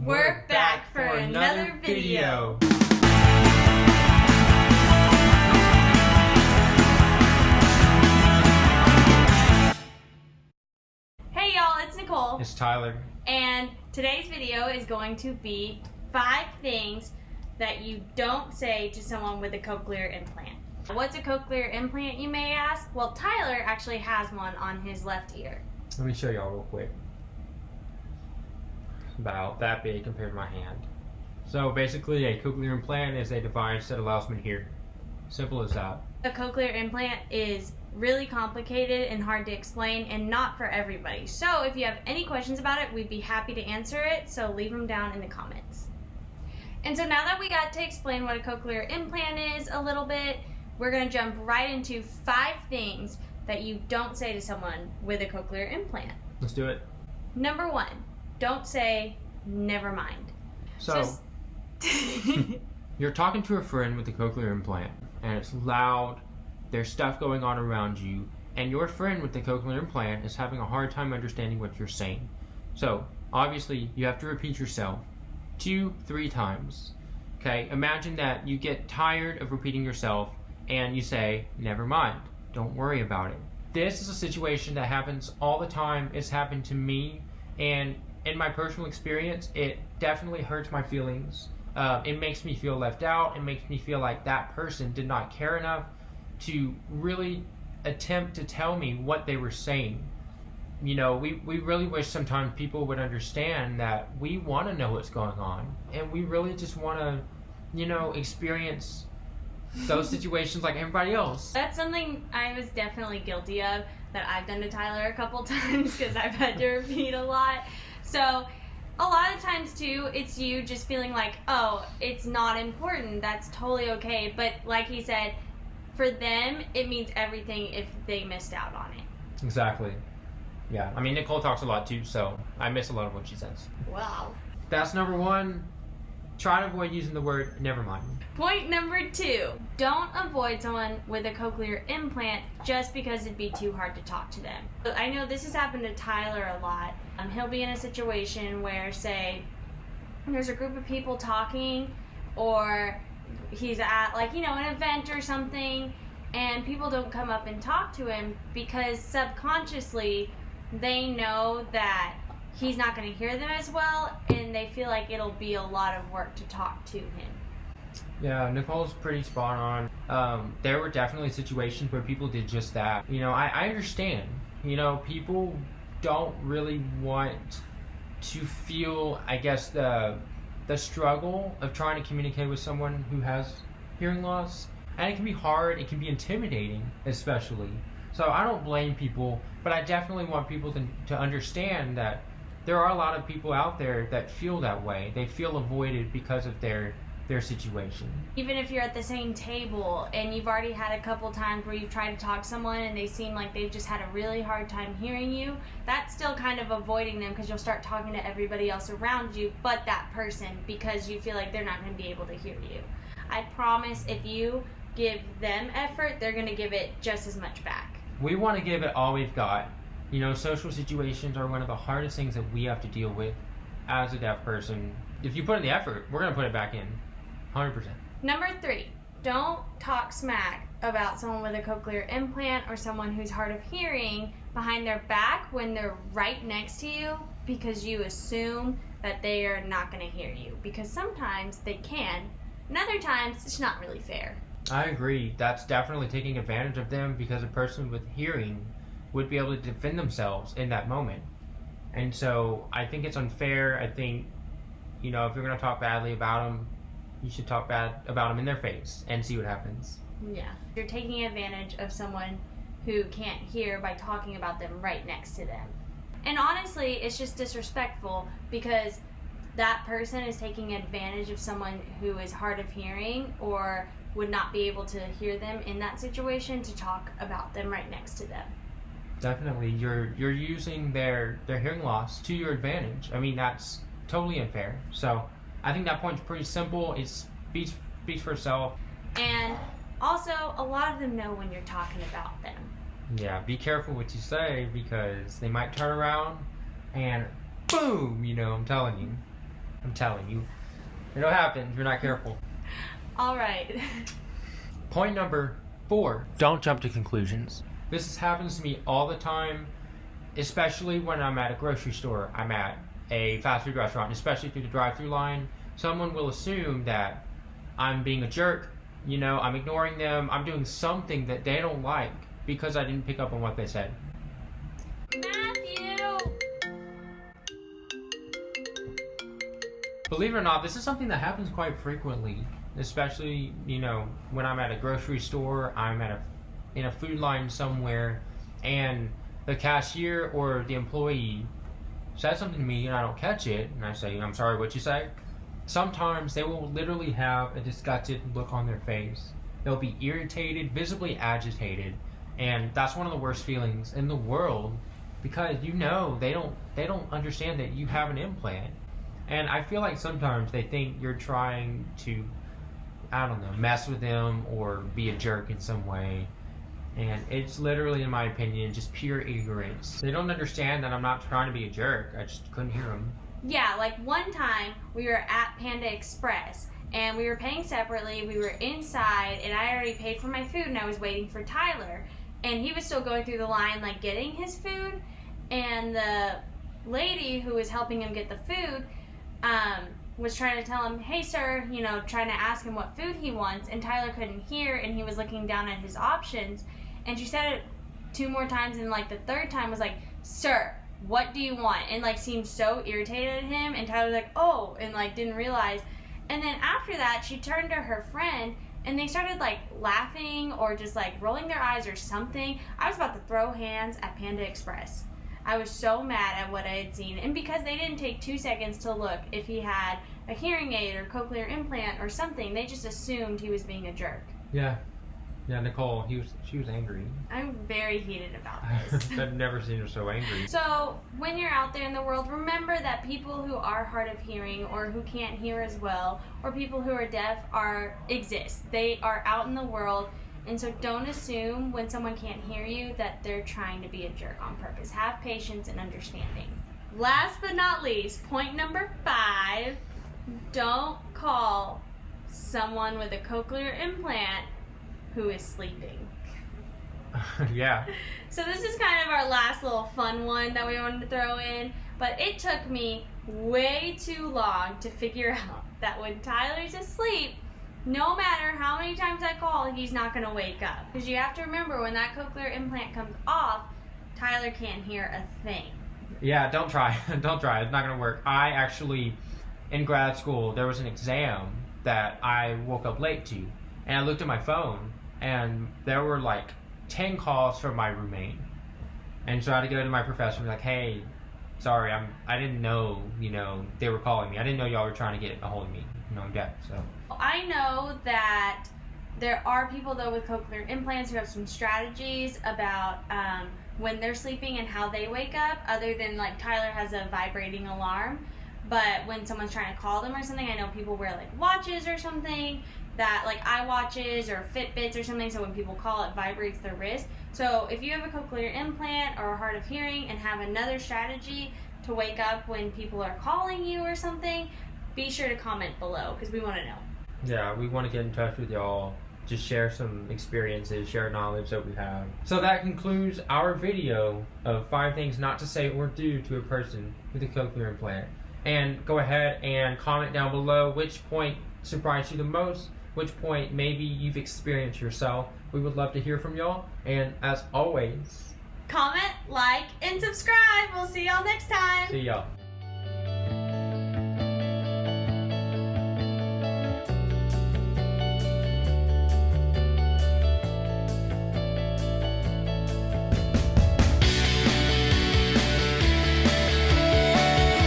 We're back for another video. Hey y'all, it's Nicole. It's Tyler. And today's video is going to be 5 things that you don't say to someone with a cochlear implant. What's a cochlear implant, you may ask? Well, Tyler actually has one on his left ear. Let me show y'all real quick. About that big compared to my hand. So basically a cochlear implant is a device that allows me to hear. Simple as that. A cochlear implant is really complicated and hard to explain and not for everybody. So if you have any questions about it, we'd be happy to answer it, so leave them down in the comments. And so now that we got to explain what a cochlear implant is a little bit, we're going to jump right into 5 things that you don't say to someone with a cochlear implant. Let's do it. Number 1, don't say never mind. So you're talking to a friend with a cochlear implant and it's loud, there's stuff going on around you, and your friend with the cochlear implant is having a hard time understanding what you're saying. So obviously you have to repeat yourself 2-3 times. Okay, imagine that you get tired of repeating yourself and you say, never mind, don't worry about it. This is a situation that happens all the time. It's happened to me, and in my personal experience, it definitely hurts my feelings. It makes me feel left out. It makes me feel like that person did not care enough to really attempt to tell me what they were saying. You know, we really wish sometimes people would understand that we want to know what's going on, and we really just want to, you know, experience those situations like everybody else. That's something I was definitely guilty of, that I've done to Tyler a couple times because I've had to repeat a lot. So a lot of times too, it's you just feeling like, oh, it's not important, that's totally okay. But like he said, for them, it means everything if they missed out on it. Exactly. Yeah, I mean, Nicole talks a lot too, so I miss a lot of what she says. Wow. That's number 1. Try to avoid using the word never mind. Point number 2, don't avoid someone with a cochlear implant just because it'd be too hard to talk to them. I know this has happened to Tyler a lot. He'll be in a situation where, say, there's a group of people talking, or he's at, like, you know, an event or something, and people don't come up and talk to him because subconsciously they know that he's not going to hear them as well, and they feel like it'll be a lot of work to talk to him. Yeah, Nicole's pretty spot on. There were definitely situations where people did just that. You know, I understand. You know, people don't really want to feel, I guess, the struggle of trying to communicate with someone who has hearing loss. And it can be hard, it can be intimidating, especially. So I don't blame people, but I definitely want people to understand that there are a lot of people out there that feel that way. They feel avoided because of their situation. Even if you're at the same table and you've already had a couple times where you've tried to talk to someone and they seem like they've just had a really hard time hearing you, that's still kind of avoiding them because you'll start talking to everybody else around you but that person because you feel like they're not going to be able to hear you. I promise if you give them effort, they're going to give it just as much back. We want to give it all we've got. You know, social situations are one of the hardest things that we have to deal with as a deaf person. If you put in the effort, we're going to put it back in. 100%. Number 3, don't talk smack about someone with a cochlear implant or someone who's hard of hearing behind their back when they're right next to you because you assume that they are not going to hear you. Because sometimes they can, and other times it's not really fair. I agree. That's definitely taking advantage of them because a person with hearing would be able to defend themselves in that moment. And so I think it's unfair. I think, you know, if you're going to talk badly about them, you should talk bad about them in their face and see what happens. Yeah. You're taking advantage of someone who can't hear by talking about them right next to them. And honestly, it's just disrespectful because that person is taking advantage of someone who is hard of hearing or would not be able to hear them in that situation to talk about them right next to them. Definitely. You're using their hearing loss to your advantage. I mean, that's totally unfair. So I think that point's pretty simple. It speaks for itself. And also, a lot of them know when you're talking about them. Yeah, be careful what you say because they might turn around and boom, you know, I'm telling you. I'm telling you. It'll happen if you're not careful. All right. Point number 4. Don't jump to conclusions. This happens to me all the time, especially when I'm at a grocery store. I'm at a fast food restaurant, especially through the drive-thru line. Someone will assume that I'm being a jerk. You know, I'm ignoring them. I'm doing something that they don't like because I didn't pick up on what they said. Matthew! Believe it or not, this is something that happens quite frequently, especially, you know, when I'm at a grocery store, I'm in a food line somewhere, and the cashier or the employee says something to me and I don't catch it, and I say, I'm sorry, what'd you say? Sometimes they will literally have a disgusted look on their face. They'll be irritated, visibly agitated, and that's one of the worst feelings in the world, because you know they don't understand that you have an implant. And I feel like sometimes they think you're trying to, I don't know, mess with them or be a jerk in some way. And it's literally, in my opinion, just pure ignorance. They don't understand that I'm not trying to be a jerk. I just couldn't hear them. Yeah, like one time we were at Panda Express and we were paying separately. We were inside and I already paid for my food and I was waiting for Tyler. And he was still going through the line, like getting his food. And the lady who was helping him get the food was trying to tell him, hey sir, you know, trying to ask him what food he wants, and Tyler couldn't hear and he was looking down at his options, and she said it 2 more times, and like the 3rd time was like, sir, what do you want? And like seemed so irritated at him, and Tyler was like, oh, and like didn't realize. And then after that she turned to her friend and they started like laughing or just like rolling their eyes or something. I was about to throw hands at Panda Express. I was so mad at what I had seen. And because they didn't take 2 seconds to look if he had a hearing aid or cochlear implant or something, they just assumed he was being a jerk. Yeah, Nicole, she was angry. I'm very heated about this. I've never seen her so angry. So, when you're out there in the world, remember that people who are hard of hearing or who can't hear as well, or people who are deaf exist. They are out in the world. And so don't assume when someone can't hear you that they're trying to be a jerk on purpose. Have patience and understanding. Last but not least, point number 5, don't call someone with a cochlear implant who is sleeping. Yeah. So this is kind of our last little fun one that we wanted to throw in, but it took me way too long to figure out that when Tyler's asleep, no matter how many times I call, he's not going to wake up. Because you have to remember, when that cochlear implant comes off, Tyler can't hear a thing. Yeah, don't try. Don't try. It's not going to work. I actually, in grad school, there was an exam that I woke up late to. And I looked at my phone, and there were like 10 calls from my roommate. And so I had to go to my professor and be like, hey, sorry, I didn't know, they were calling me. I didn't know y'all were trying to get a hold of me. I'm deaf, so. I know that there are people, though, with cochlear implants who have some strategies about when they're sleeping and how they wake up, other than, like, Tyler has a vibrating alarm. But when someone's trying to call them or something, I know people wear, like, watches or something, that, like, iWatches or Fitbits or something, so when people call, it vibrates their wrist. So if you have a cochlear implant or are hard of hearing and have another strategy to wake up when people are calling you or something, be sure to comment below, because we want to know. Yeah, we want to get in touch with y'all. Just share some experiences, share knowledge that we have. So that concludes our video of 5 things not to say or do to a person with a cochlear implant. And go ahead and comment down below which point surprised you the most, which point maybe you've experienced yourself. We would love to hear from y'all. And as always, comment, like, and subscribe. We'll see y'all next time. See y'all.